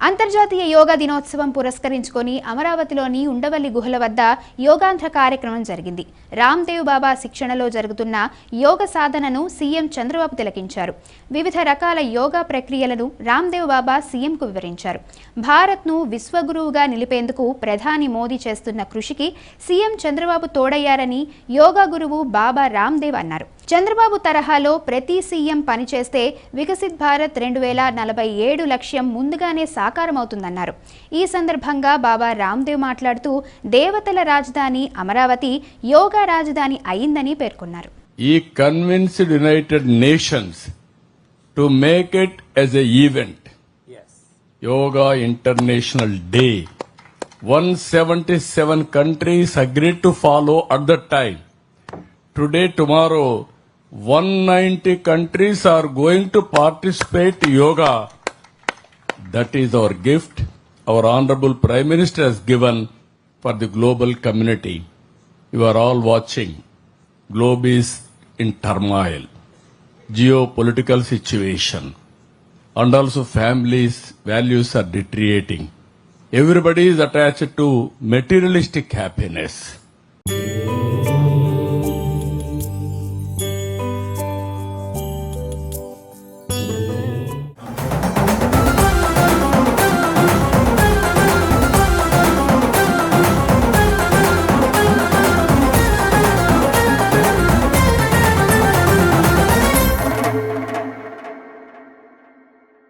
అంతర్జాతీయ యోగా దినోత్సవం పురస్కరించుకొని అమరావతిలోని ఉండవల్లి గుహల వద్ద యోగాంధ్ర కార్యక్రమం జరిగింది. రామ్దేవ్ బాబా శిక్షణలో జరుగుతున్న యోగ సాధనను సీఎం చంద్రబాబు తిలకించారు. వివిధ రకాల యోగా ప్రక్రియలను రామ్దేవ్ బాబా సీఎంకు వివరించారు. భారత్ను విశ్వగురువుగా నిలిపేందుకు ప్రధాని మోదీ చేస్తున్న కృషికి సీఎం చంద్రబాబు తోడయ్యారని యోగా గురువు బాబా రామ్దేవ్ అన్నారు. చంద్రబాబు తరహాలో ప్రతి సీఎం పనిచేస్తే వికసిత్ భారత్ 2047 లక్ష్యం ముందుగానే సాకారమవుతుందన్నారు. ఈ సందర్భంగా బాబా రామ్దేవ్ మాట్లాడుతూ దేవతల రాజధాని అమరావతి యోగా రాజధాని అయిందని పేర్కొన్నారు. ఈ convinced United nations to make it as a event yoga international day 177 countries agreed to follow at that time. Today, tomorrow, 190 countries are going to participate in yoga. That is our gift our Honorable Prime Minister has given for the global community. You are all watching. Globe is in turmoil, geopolitical situation, and also families' values are deteriorating. Everybody is attached to materialistic happiness.